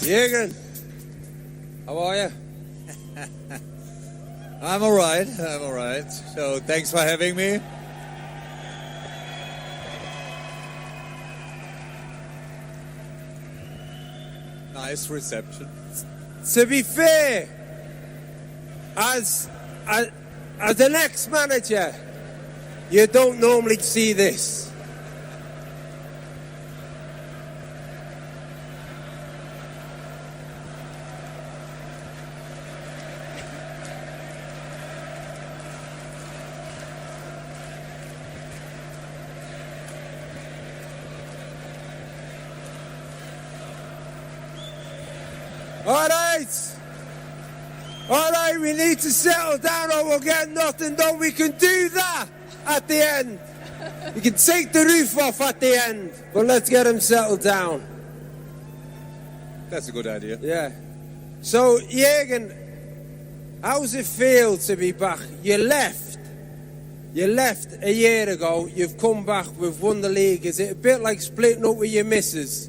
Jurgen, how are you? I'm all right. So thanks for having me. Nice reception. To be fair, as an ex-manager, you don't normally see this. All right, we need to settle down or we'll get nothing done. We can do that at the end. We can take the roof off at the end, but let's get them settled down. That's a good idea. Yeah. So, Jurgen, how's it feel to be back? You left a year ago. You've come back, we've won the league. Is it a bit like splitting up with your missus?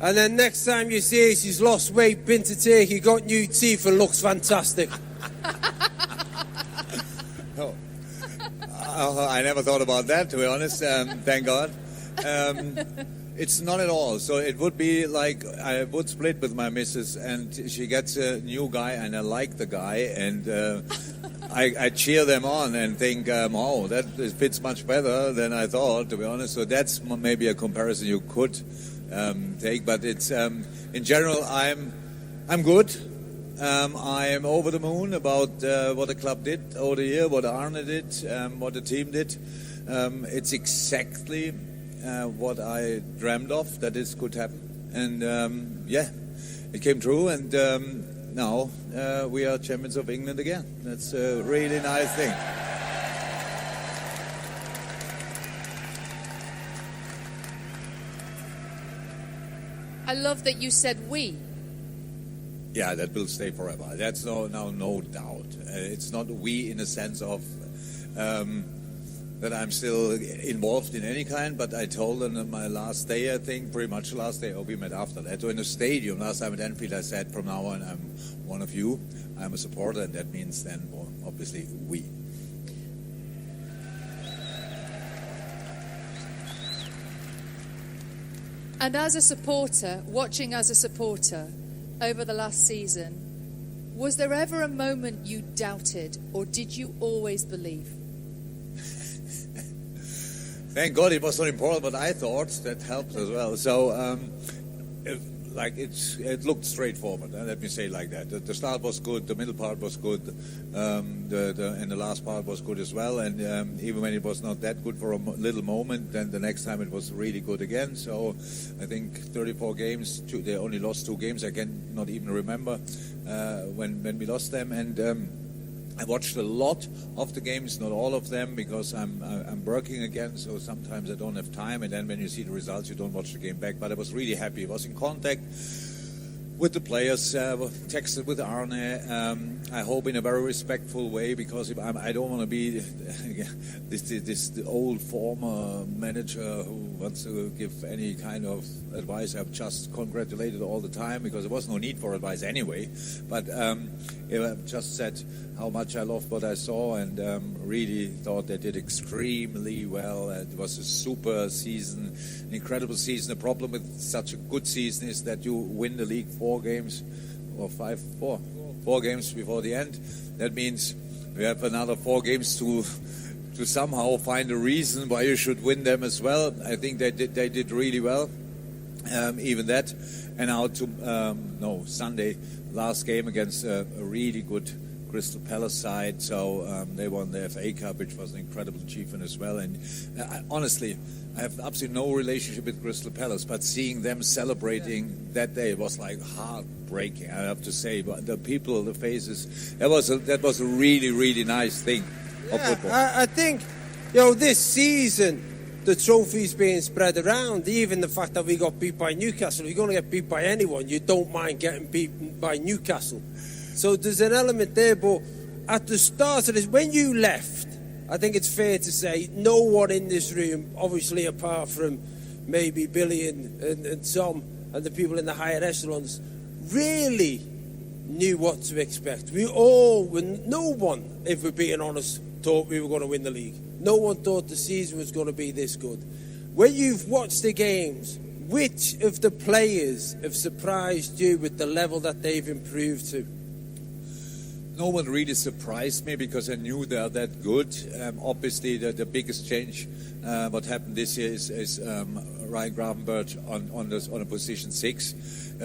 And then next time you see her, she's lost weight, been to Turkey, got new teeth and looks fantastic. I never thought about that, to be honest. Thank God. It's not at all. So it would be like I would split with my missus and she gets a new guy and I like the guy and I cheer them on and think, oh, that fits much better than I thought, to be honest. So that's maybe a comparison you could take. But it's in general, I'm good. I am over the moon about what the club did over the year, what Arne did, what the team did. It's exactly what I dreamed of, that this could happen. And yeah, it came true. And now we are champions of England again. That's a really nice thing. I love that you said we. Yeah, that will stay forever. That's no doubt. It's not we in the sense of that I'm still involved in any kind, but I told them on my last day, I think, pretty much the last day, or we met after that. So in the stadium, last time at Anfield, I said, from now on, I'm one of you. I'm a supporter, and that means then, well, obviously, we. And as a supporter, watching as a supporter over the last season, was there ever a moment you doubted, or did you always believe? Thank God it was not important, but I thought that helped as well. So, it looked straightforward. Let me say it like that. The start was good, the middle part was good, and the last part was good as well. And even when it was not that good for a little moment, then the next time it was really good again. So, I think 34 games. They only lost 2 games. I can not even remember when we lost them. And I watched a lot of the games, not all of them, because I'm working again, so sometimes I don't have time, and then when you see the results, you don't watch the game back. But I was really happy. I was in contact with the players, texted with Arne, I hope in a very respectful way, because I don't want to be this old former manager who wants to give any kind of advice. I've just congratulated all the time, because there was no need for advice anyway. But I've just said how much I loved what I saw, and really thought they did extremely well. It was a super season, an incredible season. The problem with such a good season is that you win the league 4 games before the end. That means we have another 4 games to somehow find a reason why you should win them as well. I think they did really well, even that. And now to Sunday, last game against a really good Crystal Palace side, so they won the FA Cup, which was an incredible achievement as well. And honestly, I have absolutely no relationship with Crystal Palace, but seeing them celebrating that day was like heartbreaking, I have to say. But the people, the faces, that was a really, really nice thing of football. I think, this season, the trophy's being spread around. Even the fact that we got beat by Newcastle, you're going to get beat by anyone, you don't mind getting beaten by Newcastle. So there's an element there, but at the start of this, when you left, I think it's fair to say no one in this room, obviously apart from maybe Billy and Tom, and the people in the higher echelons really knew what to expect. No one, if we're being honest, thought we were going to win the league. No one thought the season was going to be this good. When you've watched the games, which of the players have surprised you with the level that they've improved to? No one really surprised me because I knew they are that good. Obviously, the biggest change what happened this year is Ryan Gravenberch on a position 6.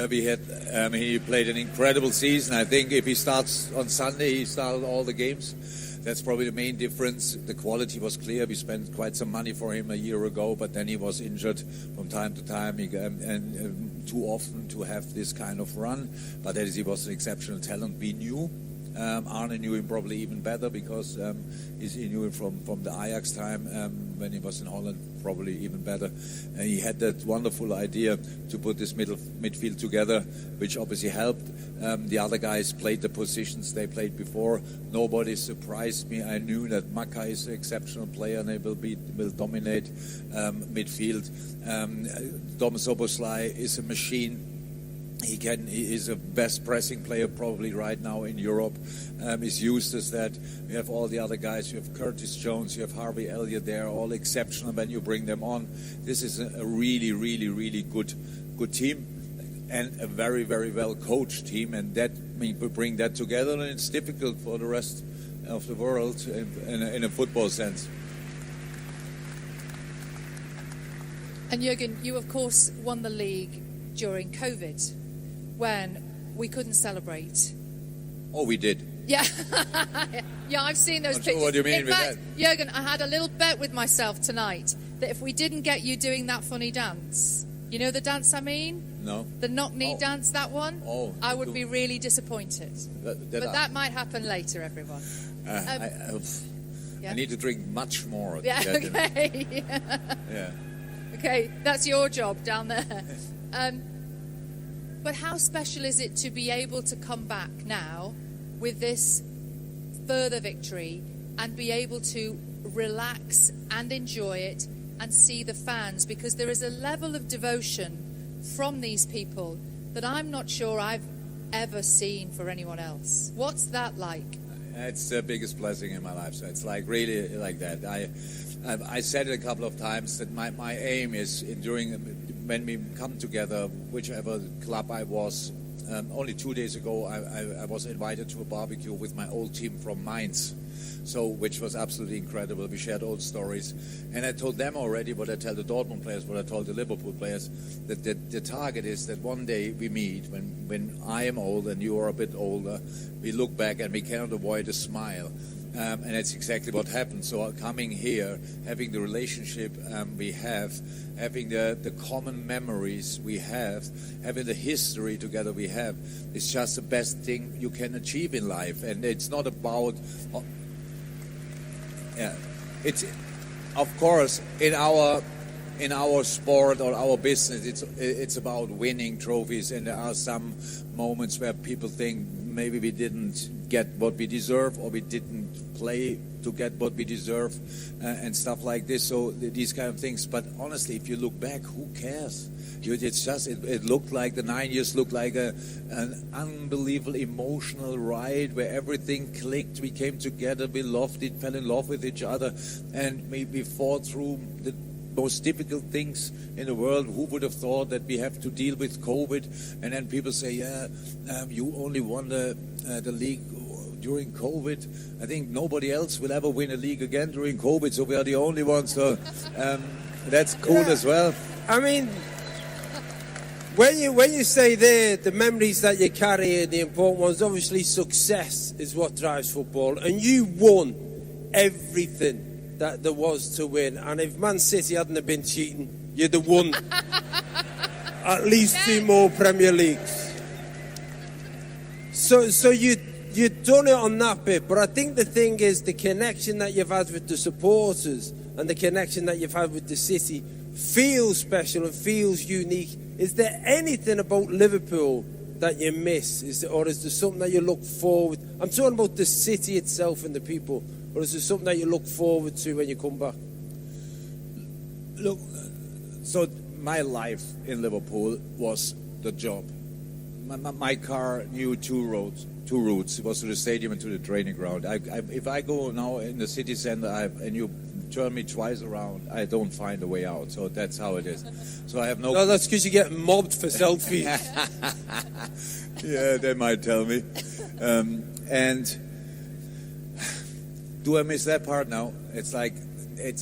He played an incredible season. I think if he starts on Sunday, he started all the games. That's probably the main difference. The quality was clear. We spent quite some money for him a year ago, but then he was injured from time to time and too often to have this kind of run. But that is, he was an exceptional talent. We knew. Arne knew him probably even better because he knew him from the Ajax time when he was in Holland, probably even better. And he had that wonderful idea to put this midfield together, which obviously helped. The other guys played the positions they played before. Nobody surprised me. I knew that Maka is an exceptional player and he will dominate midfield. Dom Szoboszlai is a machine. He is a best pressing player probably right now in Europe. He's used as that. We have all the other guys. You have Curtis Jones. You have Harvey Elliott. They're all exceptional when you bring them on. This is a really, really, really good team and a very, very well coached team. And that we bring that together, and it's difficult for the rest of the world in a football sense. And Jurgen, you of course won the league during COVID, when we couldn't celebrate. Oh, we did. Yeah, yeah, I've seen those pictures. Sure what do you mean in with fact, that? Jurgen, I had a little bet with myself tonight that if we didn't get you doing that funny dance, you know the dance I mean? No. The knock-knee dance, that one? Oh. I would be really disappointed. But that might happen later, everyone. I need to drink much more. Yeah, okay. Yeah. Okay, that's your job down there. But how special is it to be able to come back now with this further victory and be able to relax and enjoy it and see the fans? Because there is a level of devotion from these people that I'm not sure I've ever seen for anyone else. What's that like? It's the biggest blessing in my life. So it's like really like that. I said it a couple of times that my aim is when we come together, whichever club I was. Only 2 days ago, I was invited to a barbecue with my old team from Mainz, which was absolutely incredible. We shared old stories, and I told them already what I tell the Dortmund players, what I told the Liverpool players, that the target is that one day we meet, when I am old and you are a bit older, we look back and we cannot avoid a smile. And that's exactly what happened. So coming here, having the relationship we have, having the common memories we have, having the history together we have, is just the best thing you can achieve in life. And it's not about... it's, of course, in our sport or our business, it's about winning trophies, and there are some moments where people think maybe we didn't get what we deserve, or we didn't play to get what we deserve, and stuff like this. So these kind of things. But honestly, if you look back, who cares? It's just it looked like the 9 years looked like an unbelievable emotional ride where everything clicked. We came together, we loved it, fell in love with each other, and we fought through the most difficult things in the world. Who would have thought that we have to deal with COVID? And then people say, you only won the league during COVID. I think nobody else will ever win a league again during COVID, so we are the only ones. So that's cool as well. I mean, when you say there, the memories that you carry, the important ones, obviously success is what drives football, and you won everything that there was to win. And if Man City hadn't have been cheating, you'd have won at least 2 more Premier Leagues. So you'd done it on that bit. But I think the thing is the connection that you've had with the supporters and the connection that you've had with the city feels special and feels unique. Is there anything about Liverpool that you miss? Or is there something that you look forward? I'm talking about the city itself and the people. Or is there something that you look forward to when you come back? Look, so my life in Liverpool was the job. My car knew two routes. It was to the stadium and to the training ground. If I go now in the city center and you turn me twice around, I don't find a way out. So that's how it is. So I have no... No, that's because you get mobbed for selfies. Yeah, they might tell me. And do I miss that part now? It's like,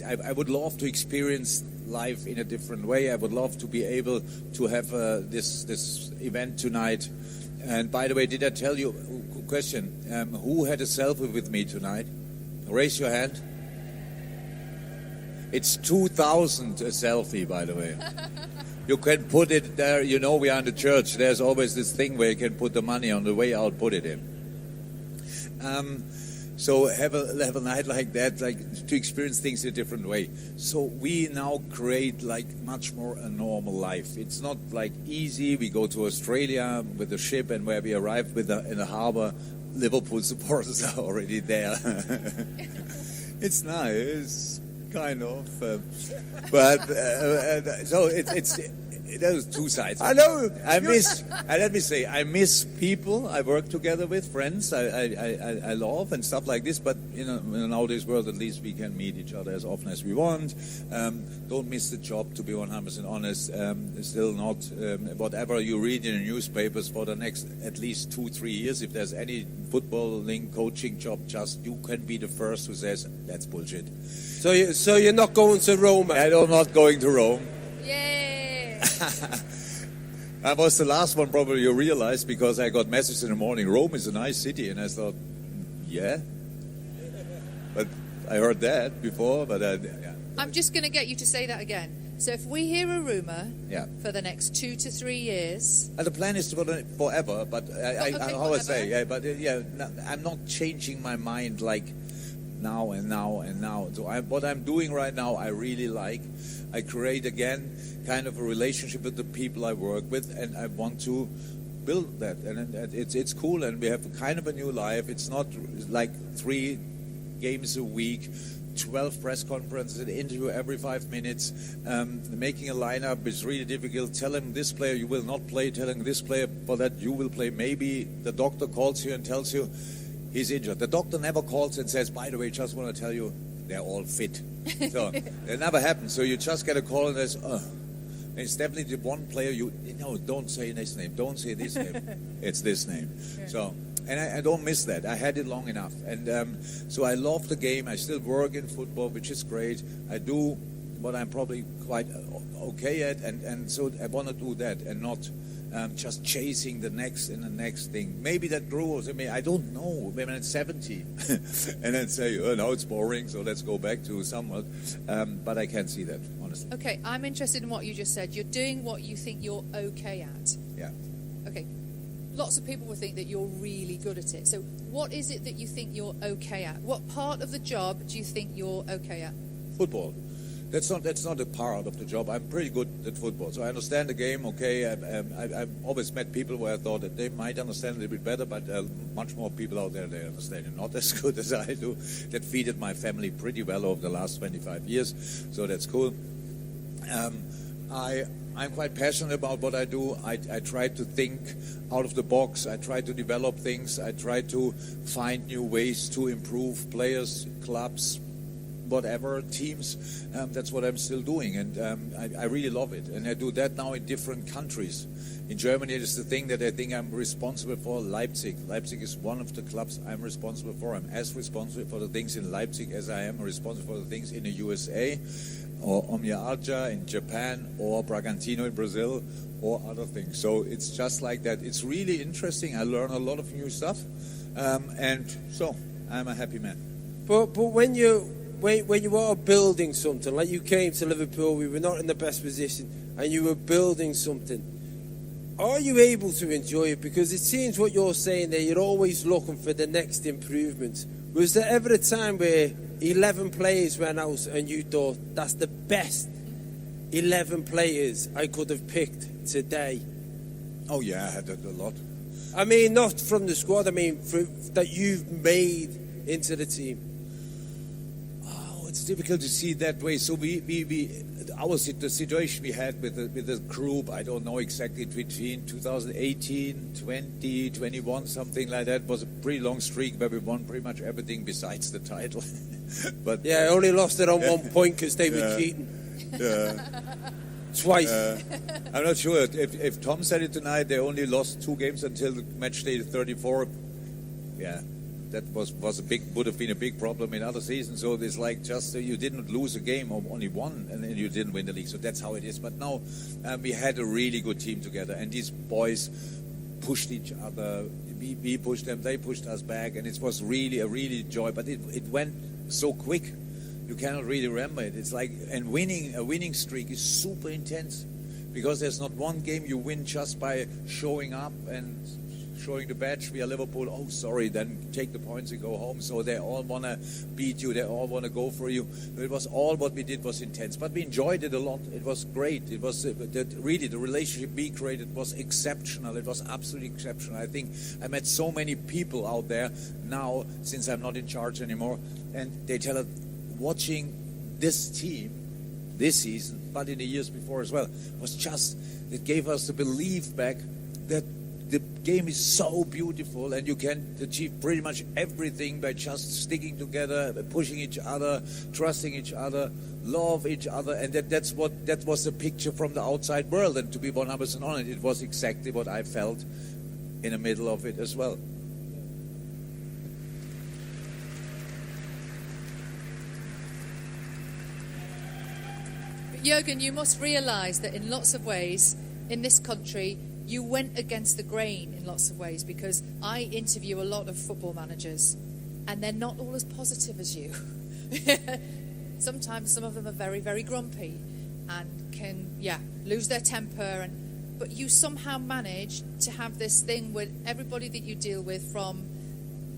I would love to experience life in a different way. I would love to be able to have this event tonight. And by the way, did I tell you, question, who had a selfie with me tonight? Raise your hand. It's 2,000 a selfie, by the way. You can put it there, you know we are in the church. There's always this thing where you can put the money on the way out, put it in. So have a night like that, like to experience things in a different way. So we now create like much more a normal life. It's not like easy. We go to Australia with the ship, and where we arrive in the harbor, Liverpool supporters are already there. It's nice, kind of, but so it's. There's two sides. I know. Let me say, I miss people I work together with, friends I love and stuff like this. But in nowadays world, at least we can meet each other as often as we want. Don't miss the job, to be 100% honest. Still not whatever you read in the newspapers for the next at least 2-3 years. If there's any footballing coaching job, just you can be the first who says that's bullshit. So you're not going to Rome? I'm not going to Rome. Yay! I was the last one, probably you realized, because I got messages in the morning, Rome is a nice city, and I thought, yeah. But I heard that before, but yeah. I'm just going to get you to say that again. So if we hear a rumour for the next 2 to 3 years... And the plan is to forever, but I always say, I'm not changing my mind like now and now and now. So what I'm doing right now, I really like. I create again kind of a relationship with the people I work with, and I want to build that. And it's cool, and we have kind of a new life. It's not like 3 games a week, 12 press conferences, an interview every 5 minutes. Making a lineup is really difficult. Telling this player you will not play, telling this player for that you will play. Maybe the doctor calls you and tells you he's injured. The doctor never calls and says, by the way, just want to tell you, they're all fit. So it never happens. So you just get a call and there's, and it's definitely the one player don't say this name, don't say this name. It's this name. Yeah. So, and I don't miss that. I had it long enough. And so I love the game. I still work in football, which is great. I do what I'm probably quite okay at. And so I want to do that and not just chasing the next and the next thing. Maybe that grows. I mean, I don't know. Maybe I'm 70 and then say, oh, now it's boring, so let's go back to somewhat. But I can't see that, honestly. Okay, I'm interested in what you just said. You're doing what you think you're okay at. Yeah. Okay. Lots of people will think that you're really good at it. So what is it that you think you're okay at? What part of the job do you think you're okay at? Football. That's not a part of the job. I'm pretty good at football, so I understand the game. Okay, I've always met people where I thought that they might understand a little bit better, but much more people out there, they understand it not as good as I do. That feeded my family pretty well over the last 25 years, so that's cool. I'm quite passionate about what I do. I try to think out of the box. I try to develop things. I try to find new ways to improve players, clubs, whatever, teams. That's what I'm still doing, and I really love it. And I do that now in different countries. In Germany, it is the thing that I think I'm responsible for. Leipzig. Leipzig is one of the clubs I'm responsible for. I'm as responsible for the things in Leipzig as I am responsible for the things in the USA, or Omiya in Japan, or Bragantino in Brazil, or other things. So it's just like that. It's really interesting. I learn a lot of new stuff, and so I'm a happy man. But when you are building something, like you came to Liverpool, we were not in the best position, and you were building something, are you able to enjoy it? Because it seems what you're saying there, you're always looking for the next improvement. Was there ever a time where 11 players went out and you thought, that's the best 11 players I could have picked today? Oh yeah, I had that a lot. I mean, not from the squad, I mean that you've made into the team. it's difficult to see it that way. So the situation we had with the group, I don't know exactly, between 2018, 20, 21, something like that, was a pretty long streak where we won pretty much everything besides the title. But Yeah, only lost it on 1 point because they were cheating. Twice. I'm not sure if Tom said it tonight. They only lost 2 games until match day 34. Yeah, that would have been a big problem in other seasons. So it's like just you didn't lose a game or only one, and then you didn't win the league. So that's how it is. But now we had a really good team together, and these boys pushed each other. We pushed them, they pushed us back, and it was really a joy. But it went so quick. You cannot really remember it. It's like, and a winning streak is super intense, because there's not one game you win just by showing up and showing the badge. We are Liverpool. Oh, sorry, then take the points and go home. So they all want to beat you. They all want to go for you. It was all what we did was intense, but we enjoyed it a lot. It was great. It was really the relationship we created was exceptional. It was absolutely exceptional. I think I met so many people out there now, since I'm not in charge anymore, and they tell us, watching this team this season, but in the years before as well, was just, it gave us the belief back that the game is so beautiful and you can achieve pretty much everything by just sticking together, pushing each other, trusting each other, love each other, and that was the picture from the outside world. And to be 100% honest, it was exactly what I felt in the middle of it as well. Jurgen, you must realise that in lots of ways, in this country, you went against the grain in lots of ways, because I interview a lot of football managers, and they're not all as positive as you. Sometimes some of them are very, very grumpy and can, lose their temper. But you somehow manage to have this thing with everybody that you deal with, from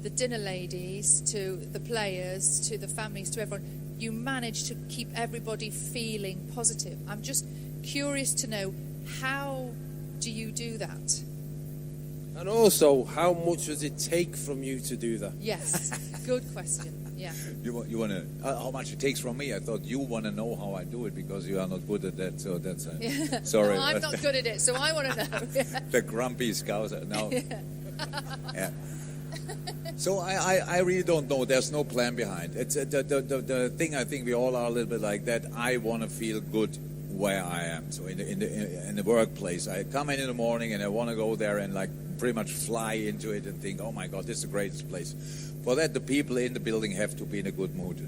the dinner ladies to the players to the families to everyone. You manage to keep everybody feeling positive. I'm just curious to know, how do you do that? And also, how much does it take from you to do that? Yes, good question. Yeah. You want to how much it takes from me? I thought you want to know how I do it, because you are not good at that. So that's sorry. No, I'm not good at it, so I want to know. The grumpy scouser. No. Yeah. So I really don't know. There's no plan behind. It's the thing. I think we all are a little bit like that. I want to feel good where I am. So in the workplace, I come in the morning and I want to go there and like pretty much fly into it and think, oh my God, this is the greatest place. For that, the people in the building have to be in a good mood.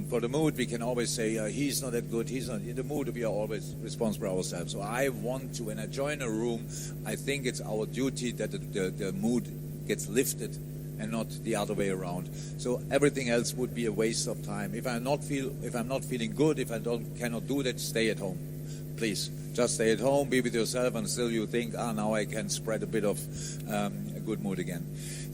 For the mood, we can always say, he's not that good, he's not. In the mood, we are always responsible for ourselves. So I want to, when I join a room, I think it's our duty that the mood gets lifted and not the other way around. So everything else would be a waste of time. If I'm not feeling good, if I cannot do that, stay at home. Please, just stay at home, be with yourself until you think, now I can spread a bit of a good mood again.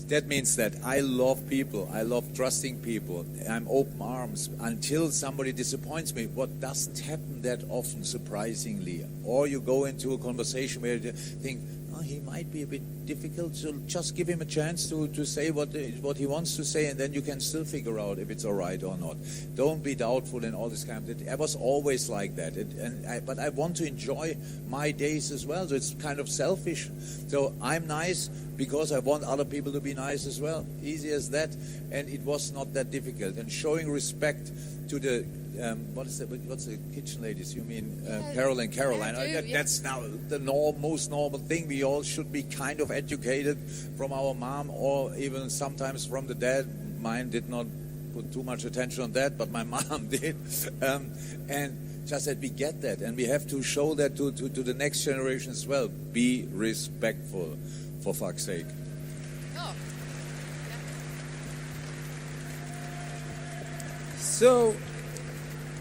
That means that I love people. I love trusting people. I'm open arms until somebody disappoints me. What doesn't happen that often, surprisingly. Or you go into a conversation where you think, he might be a bit difficult, so just give him a chance to say what he wants to say, and then you can still figure out if it's all right or not. Don't be doubtful and all this kind of thing. I was always like that, but I want to enjoy my days as well, so it's kind of selfish. So I'm nice because I want other people to be nice as well. Easy as that, and it was not that difficult. And showing respect to the what's the kitchen ladies? You mean Carol and Caroline? That's now the most normal thing. We all should be kind of educated from our mom, or even sometimes from the dad. Mine did not put too much attention on that, but my mom did. And just that we get that, and we have to show that to the next generation as well. Be respectful, for fuck's sake. Oh. So,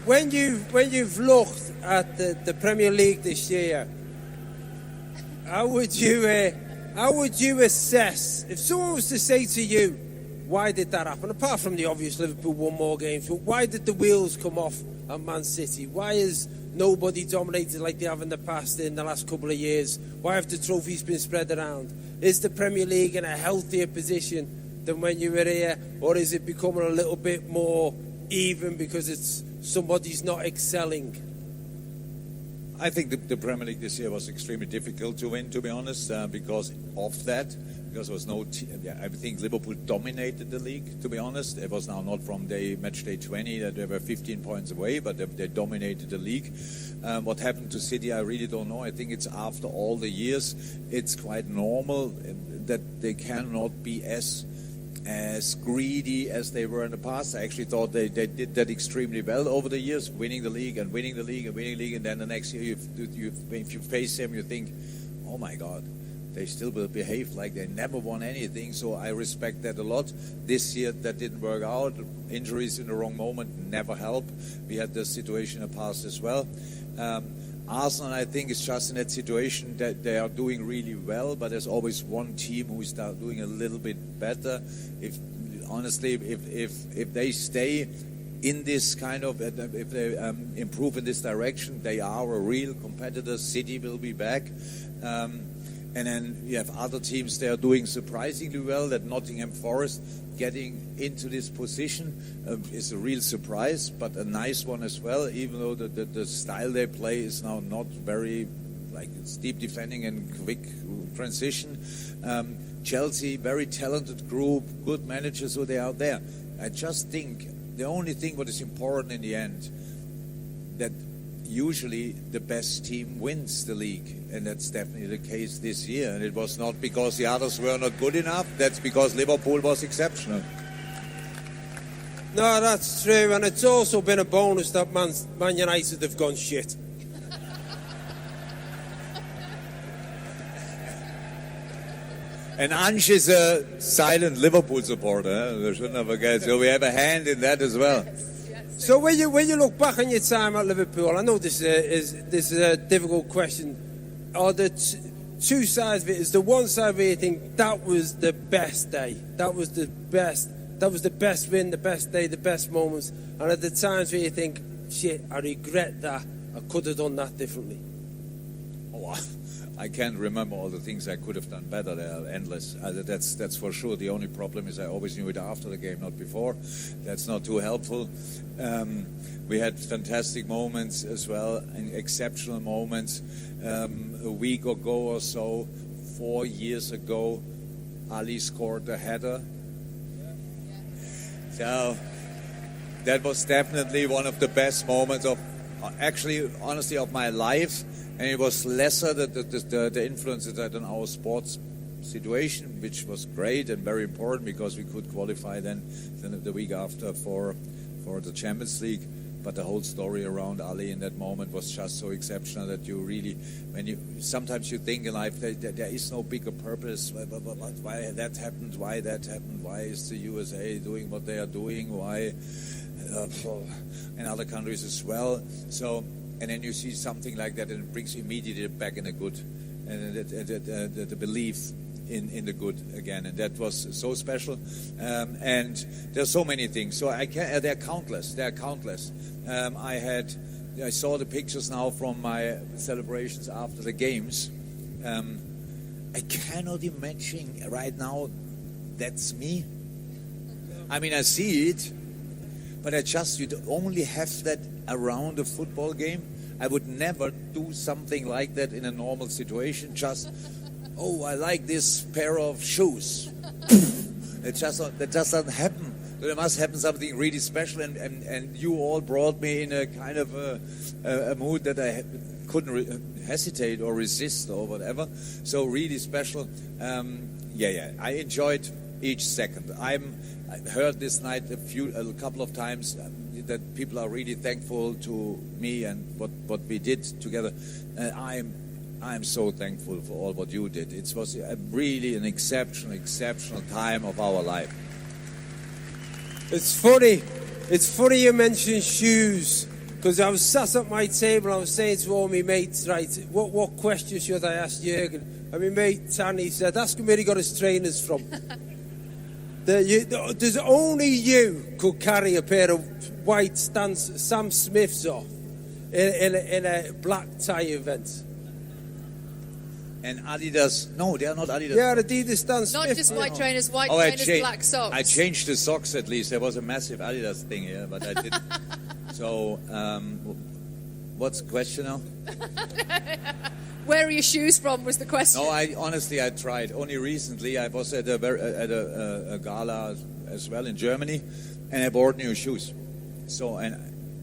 when you've looked at the Premier League this year, how would you assess, if someone was to say to you, why did that happen? Apart from the obvious, Liverpool won more games, but why did the wheels come off at Man City? Why has nobody dominated like they have in the past in the last couple of years? Why have the trophies been spread around? Is the Premier League in a healthier position than when you were here, or is it becoming a little bit more even because it's somebody's not excelling? I think the Premier League this year was extremely difficult to win, to be honest, because of that. Because there was no I think Liverpool dominated the league, to be honest. It was now not from match day 20 that they were 15 points away, but they dominated the league. What happened to City, I really don't know. I think it's after all the years, it's quite normal that they cannot be as greedy as they were in the past. I actually thought they did that extremely well over the years, winning the league, and then the next year if you face them, you think, oh my God, they still will behave like they never won anything. So I respect that a lot. This year that didn't work out. Injuries in the wrong moment never help. We had this situation in the past as well. Arsenal, I think, is just in that situation that they are doing really well, but there's always one team who is doing a little bit better. If they stay in this kind of, if they improve in this direction, they are a real competitor. City will be back. And then you have other teams, they are doing surprisingly well. That Nottingham Forest getting into this position is a real surprise, but a nice one as well, even though the style they play is now not very, like, it's deep defending and quick transition. Chelsea, very talented group, good managers, so they are there. I just think the only thing what is important in the end, that usually the best team wins the league, and that's definitely the case this year. And it was not because the others were not good enough, that's because Liverpool was exceptional. No, that's true, and it's also been a bonus that Man United have gone shit. And Ange is a silent Liverpool supporter, we shouldn't forget, so we have a hand in that as well. So when you look back on your time at Liverpool, I know this is a difficult question. Are the two sides of it? Is the one side where you think that was the best day, that was the best win, the best day, the best moments, and at the times where you think, shit, I regret that, I could have done that differently? Oh, I can't remember all the things I could have done better. They are endless. That's for sure. The only problem is I always knew it after the game, not before. That's not too helpful. We had fantastic moments as well, and exceptional moments. A week ago or so, 4 years ago, Ali scored a header. So that was definitely one of the best moments of, actually, honestly, of my life. And it was lesser the influence it had on our sports situation, which was great and very important because we could qualify then the week after for the Champions League. But the whole story around Ali in that moment was just so exceptional that you really, sometimes you think in life that there is no bigger purpose. Why that happened? Why is the USA doing what they are doing? Why in other countries as well? So. And then you see something like that, and it brings you immediately back in the good, and the belief in the good again. And that was so special. And there's so many things. So they're countless. I saw the pictures now from my celebrations after the games. I cannot imagine right now that's me. I mean, I see it, but you only have that around a football game. I would never do something like that in a normal situation. Just, I like this pair of shoes. That just doesn't happen. There must happen something really special, and you all brought me in a kind of a mood that I couldn't hesitate or resist or whatever. So really special. I enjoyed each second. I heard this night a couple of times that people are really thankful to me and what we did together. I'm so thankful for all what you did. It was really an exceptional time of our life. It's funny you mention shoes, because I was sat at my table and I was saying to all my mates, right, what question should I ask Jurgen? And my mate Tanny said, ask him where he got his trainers from. There's only you could carry a pair of white Sam Smiths off in a black tie event. And Adidas, no, they are not Adidas. Yeah, Adidas Stan Not Smith. just white trainers, white Oh, trainers, black socks. I changed the socks at least. There was a massive Adidas thing here, but I didn't. So, what's the question now? Where are your shoes from was the question. No, I tried. Only recently I was at a gala as well in Germany, and I bought new shoes. So, and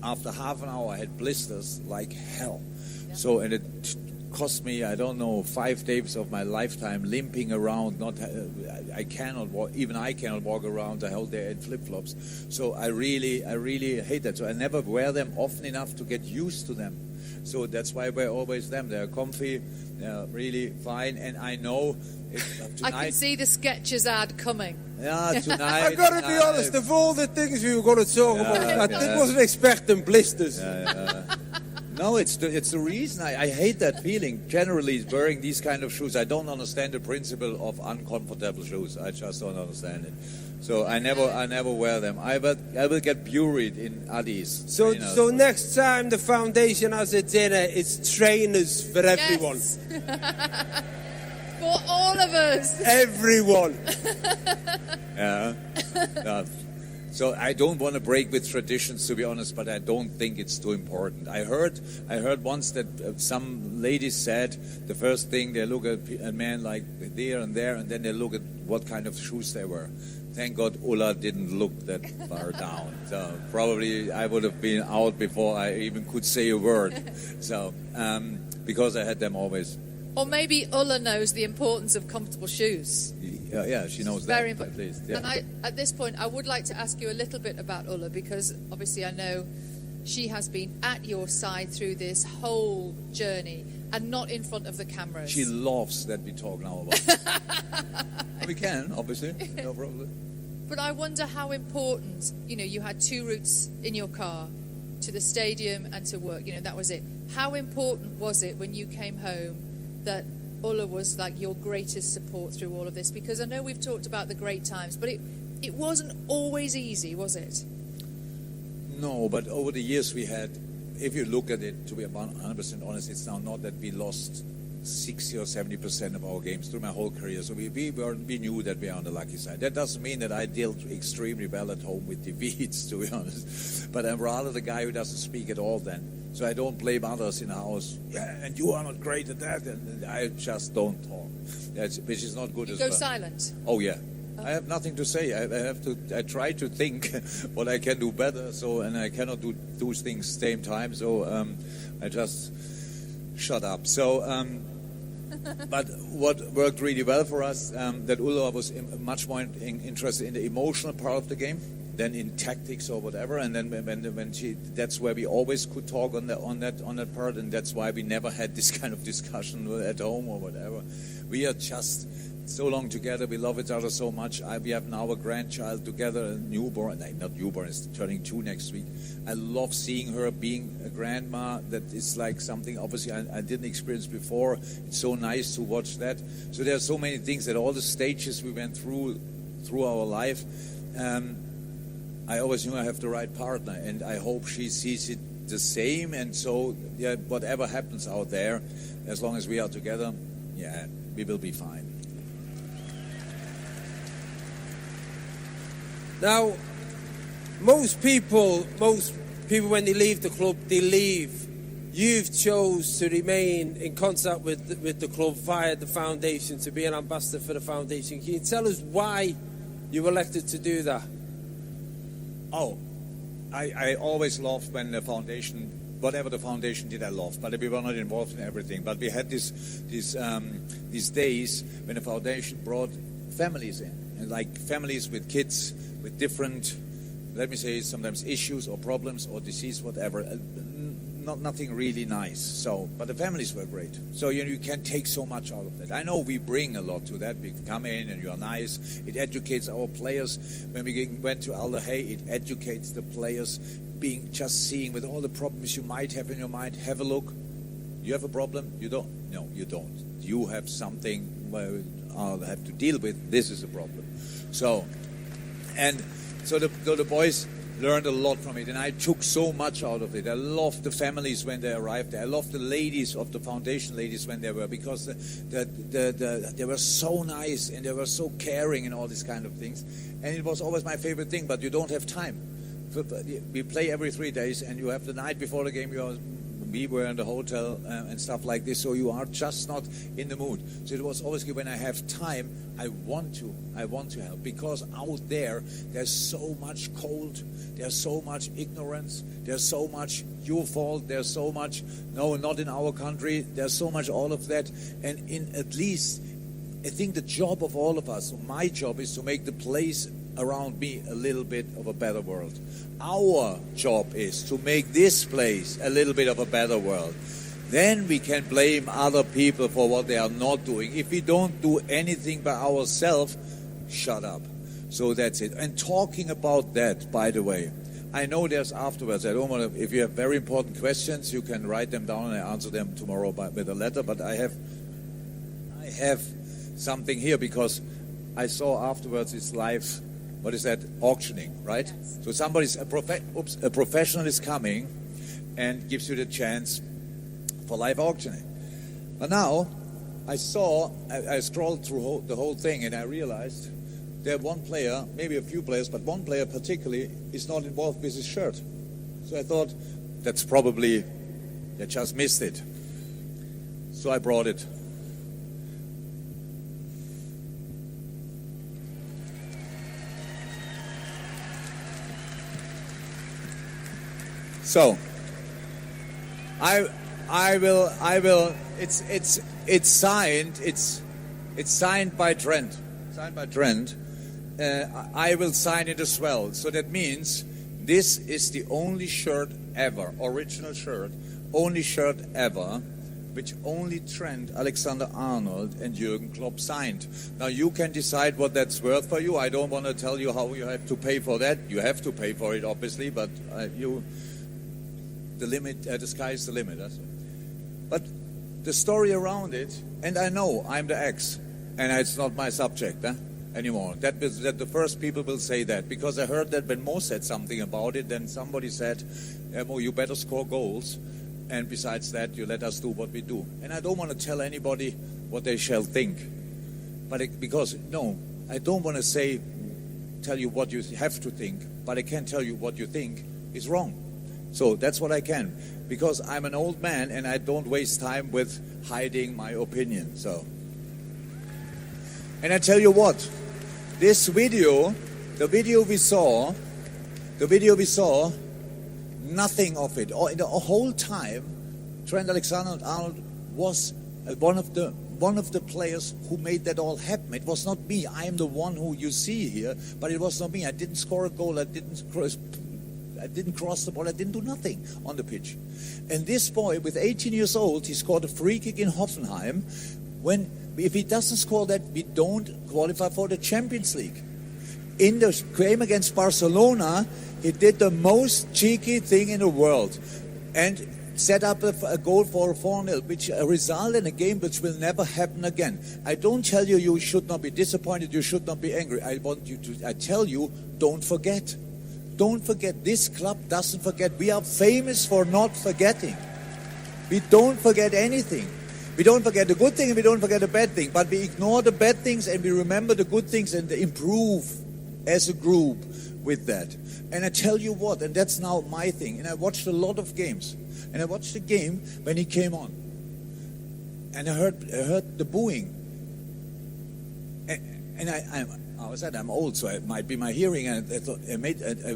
after half an hour I had blisters like hell. Yeah. So, and it cost me, I don't know, 5 days of my lifetime limping around. I cannot walk. Even I cannot walk around the whole day in flip-flops. So I really hate that. So I never wear them often enough to get used to them. So that's why I wear always them. They're comfy, they're really fine, and I know tonight. I can see the Skechers ad coming. Yeah, tonight. I've got to be honest, of all the things we were going to talk about, I wasn't expecting blisters. No, it's the reason. I hate that feeling. Generally, wearing these kind of shoes, I don't understand the principle of uncomfortable shoes. I just don't understand it. So I never wear them. I will get buried in Adis. So next time the foundation has a dinner, it's trainers for everyone. Yes. For all of us. Everyone. Yeah. So I don't want to break with traditions, to be honest, but I don't think it's too important. I heard once that some ladies said the first thing they look at a man like there, and then they look at what kind of shoes they wear. Thank God Ulla didn't look that far down. So probably I would have been out before I even could say a word. So because I had them always. Or maybe Ulla knows the importance of comfortable shoes. Yeah, she knows that. Very important. At least. Yeah. And at this point, I would like to ask you a little bit about Ulla, because obviously I know she has been at your side through this whole journey and not in front of the cameras. She loves that we talk now about it. We can, obviously. No problem. But I wonder how important, you had 2 routes in your car, to the stadium and to work. That was it. How important was it when you came home that Ulla was like your greatest support through all of this? Because I know we've talked about the great times, but it wasn't always easy, was it? No, but over the years we had, if you look at it, to be 100% honest, it's now not that we lost 60 or 70% of our games through my whole career. So we knew that we are on the lucky side. That doesn't mean that I dealt extremely well at home with defeats, to be honest. But I'm rather the guy who doesn't speak at all then. So I don't blame others in the house. Yeah, and you are not great at that. And I just don't talk, which is not good as well. You go silent? Oh, yeah. I have nothing to say. I try to think what I can do better. And I cannot do those things same time. So I just shut up. So, but what worked really well for us, that Ulla was much more interested in the emotional part of the game than in tactics or whatever. And then when that's where we always could talk on that part, and that's why we never had this kind of discussion at home or whatever. We are just so long together. We love each other so much. We have now a grandchild together, a newborn. Not newborn, it's turning 2 next week. I love seeing her being a grandma. That is like something obviously I didn't experience before. It's so nice to watch that. So there are so many things that all the stages we went through our life. I always knew I have the right partner, and I hope she sees it the same. And so, yeah, whatever happens out there, as long as we are together, yeah, we will be fine. Now, most people when they leave the club, they leave. You've chose to remain in contact with the club via the foundation, to be an ambassador for the foundation. Can you tell us why you elected to do that? Oh, I always loved when the foundation, whatever the foundation did, I loved. But we were not involved in everything. But we had these days when the foundation brought families in, and like families with kids with different, let me say, sometimes issues or problems or disease, whatever. Nothing really nice. So, but the families were great. So you can take so much out of that. I know we bring a lot to that. We come in and you are nice. It educates our players. When we went to Al Hay, it educates the players. Seeing with all the problems you might have in your mind. Have a look. You have a problem? You don't? No, you don't. You have something where I'll have to deal with. This is a problem. So the boys learned a lot from it, and I took so much out of it. I loved the families when they arrived there. I loved the ladies of the foundation ladies when they were, because they were so nice and they were so caring and all these kind of things. And it was always my favorite thing, but you don't have time. We play every 3 days, and you have the night before the game, we were in the hotel and stuff like this, so you are just not in the mood. So it was always good when I have time, I want to help, because out there's so much cold, there's so much ignorance, there's so much your fault, there's so much, no, not in our country, there's so much all of that. And in at least, I think the job of all of us, my job is to make the place around me a little bit of a better world. Our job is to make this place a little bit of a better world. Then we can blame other people for what they are not doing. If we don't do anything by ourselves, shut up. So that's it. And talking about that, by the way, I know there's afterwards. I don't want to. If you have very important questions, you can write them down and I answer them tomorrow with a letter. But I have something here, because I saw afterwards this live. What is that? Auctioning, right? Yes. So somebody's a professional is coming and gives you the chance for live auctioning. But now I scrolled through the whole thing, and I realized that one player, maybe a few players, but one player particularly is not involved with his shirt. So I thought, that's probably, they just missed it. So I brought it. So, I will. It's signed by Trent. I will sign it as well. So that means this is the only shirt ever, original shirt, only shirt ever, which only Trent Alexander-Arnold and Jurgen Klopp signed. Now you can decide what that's worth for you. I don't want to tell you how you have to pay for that. You have to pay for it, obviously, but the limit, the sky is the limit. But the story around it, and I know I'm the ex, and it's not my subject anymore. That the first people will say that, because I heard that when Mo said something about it, then somebody said, Mo, you better score goals, and besides that, you let us do what we do. And I don't want to tell anybody what they shall think, but because I don't want to tell you what you have to think, but I can tell you what you think is wrong. So that's what I can, because I'm an old man and I don't waste time with hiding my opinion. So, and I tell you what, this video, the video we saw, nothing of it. In the whole time, Trent Alexander-Arnold was one of the players who made that all happen. It was not me. I am the one who you see here, but it was not me. I didn't score a goal. I didn't cross the ball. I didn't do nothing on the pitch. And this boy, with 18 years old, he scored a free kick in Hoffenheim. If he doesn't score that, we don't qualify for the Champions League. In the game against Barcelona, he did the most cheeky thing in the world and set up a goal for a 4-0, which a result in a game which will never happen again. I don't tell you you should not be disappointed, you should not be angry. I tell you, don't forget. Don't forget, this club doesn't forget. We are famous for not forgetting. We don't forget anything. We don't forget the good thing and we don't forget the bad thing. But we ignore the bad things and we remember the good things and improve as a group with that. And I tell you what, and that's now my thing. And I watched a lot of games. And I watched the game when he came on. And I heard the booing. And I'm old, so it might be my hearing, and I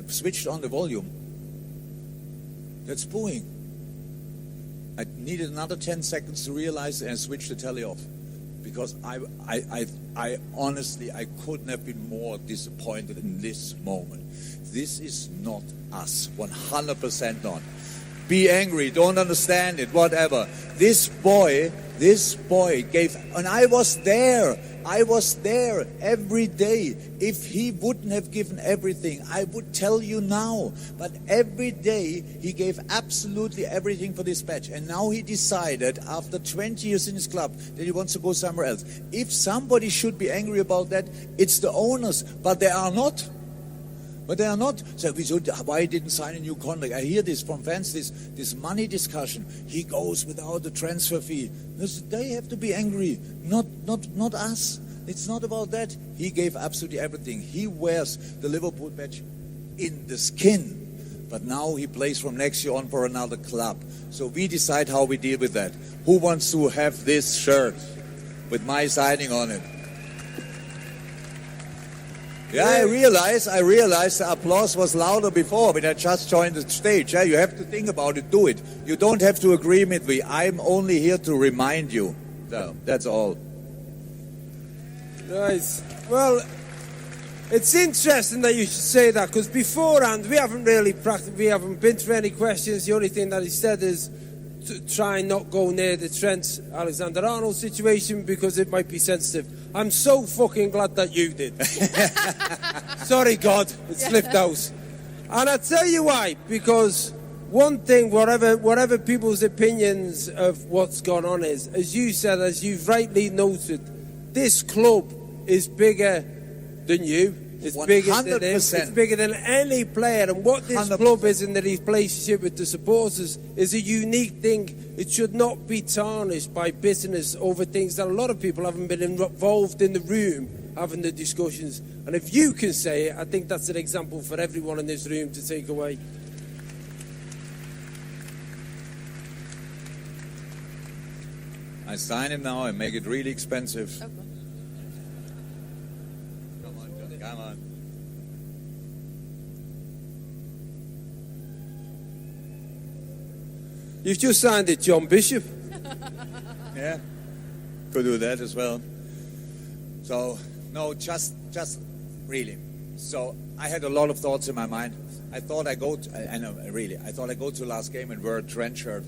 switched on the volume. That's booing. I needed another 10 seconds to realize and switch the telly off, because I honestly, I couldn't have been more disappointed in this moment. This is not us, 100% not. Be angry, don't understand it, whatever. This boy gave, and I was there every day. If he wouldn't have given everything, I would tell you now. But every day he gave absolutely everything for this match. And now he decided, after 20 years in his club, that he wants to go somewhere else. If somebody should be angry about that, it's the owners, but they are not. But they are not. So we should, why didn't sign a new contract? I hear this from fans, this money discussion. He goes without a transfer fee. They have to be angry, not us. It's not about that. He gave absolutely everything. He wears the Liverpool badge in the skin. But now he plays from next year on for another club. So we decide how we deal with that. Who wants to have this shirt with my signing on it? Yeah, I realize the applause was louder before when I just joined the stage. Yeah, you have to think about it, do it. You don't have to agree with me. I'm only here to remind you. So that's all. Nice. Well, it's interesting that you should say that, because beforehand we haven't really we haven't been through any questions. The only thing that he said is to try and not go near the Trent Alexander-Arnold situation because it might be sensitive. I'm so fucking glad that you did. Sorry, God, it slipped out. And I tell you why, because one thing, whatever people's opinions of what's gone on is, as you said, as you've rightly noted, this club is bigger than you. It's 100%. Bigger than him. It's bigger than any player. And what this 100%. Club is in the relationship with the supporters is a unique thing. It should not be tarnished by bitterness over things that a lot of people haven't been involved in the room having the discussions. And if you can say it, I think that's an example for everyone in this room to take away. I sign it now and make it really expensive. Okay. Come on. You've just signed it, John Bishop. Yeah, could do that as well. So, no, just really. So, I had a lot of thoughts in my mind. I thought I go to last game and wear a Trent shirt.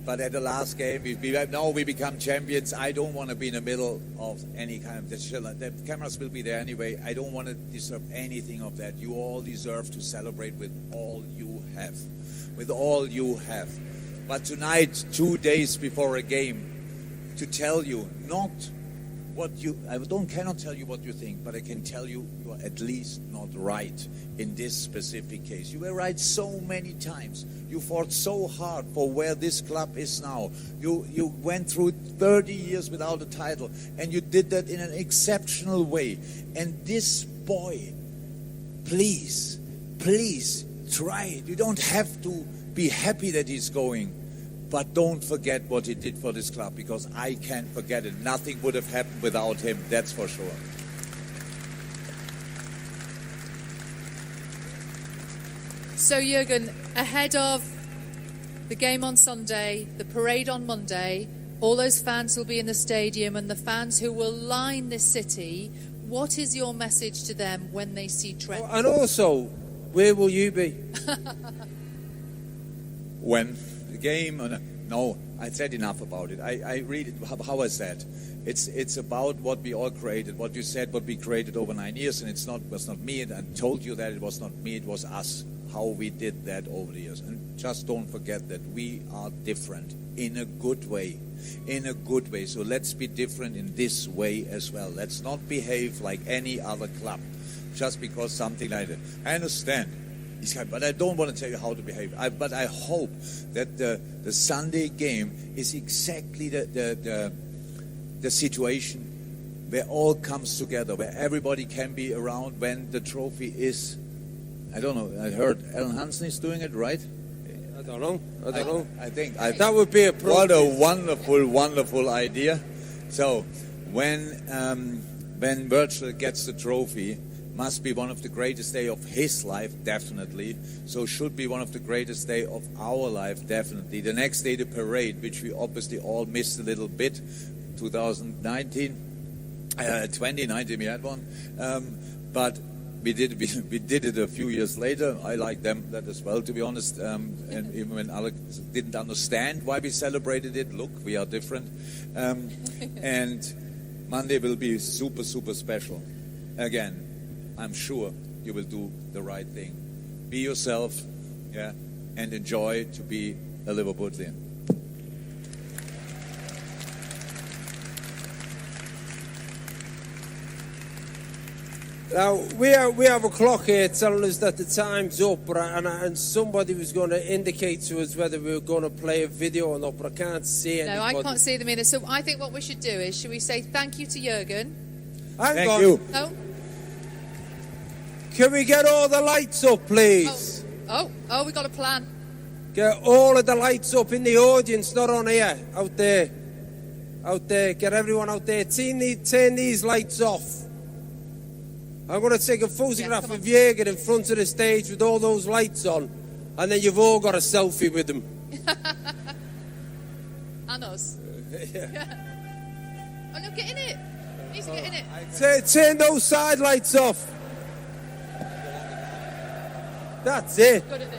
But at the last game, we become champions. I don't want to be in the middle of any kind of the cameras will be there anyway. I don't want to deserve anything of that. You all deserve to celebrate with all you have. With all you have. But tonight, 2 days before a game, to tell you not what you... cannot tell you what you think, but I can tell you you are at least not right in this specific case. You were right so many times. You fought so hard for where this club is now. You went through 30 years without a title, and you did that in an exceptional way. And this boy, please try it. You don't have to be happy that he's going, but don't forget what he did for this club, because I can't forget it. Nothing would have happened without him, that's for sure. So, Jurgen, ahead of the game on Sunday, the parade on Monday, all those fans will be in the stadium and the fans who will line this city, what is your message to them when they see Trent? And also, where will you be? When the game... No, I said enough about it. I read it, how I said. It's about what we all created, what you said, what we created over 9 years, and it was not me, and I told you that it was not me, it was us, how we did that over the years. And just don't forget that we are different in a good way. In a good way. So let's be different in this way as well. Let's not behave like any other club just because something like that. I understand. But I don't want to tell you how to behave. But I hope that the Sunday game is exactly the situation where all comes together, where everybody can be around when the trophy is... I don't know. I heard Alan Hansen is doing it, right? I don't know. I think that would be appropriate. What a wonderful, wonderful idea. So when Virgil gets the trophy, must be one of the greatest day of his life, definitely. So should be one of the greatest day of our life, definitely. The next day, the parade, which we obviously all missed a little bit, 2019, 2019 we had one, but we did it a few years later. I like that as well, to be honest. And even when Alex didn't understand why we celebrated it, look, we are different. And Monday will be super, super special. Again, I'm sure you will do the right thing. Be yourself, yeah, and enjoy to be a Liverpoolian. Now, we have a clock here telling us that the time's up, and somebody was going to indicate to us whether we were going to play a video or not, but I can't see anybody. No, I can't see them either. So I think what we should do is, should we say thank you to Jurgen? Thank you. No? Can we get all the lights up, please? Oh, we got a plan. Get all of the lights up in the audience, not on here, out there. Out there, get everyone out there. Turn these lights off. I'm going to take a photograph of Jurgen in front of the stage with all those lights on, and then you've all got a selfie with him. And us. Yeah. Oh no, get in it. He's getting it. Turn those side lights off. That's it. Good at this.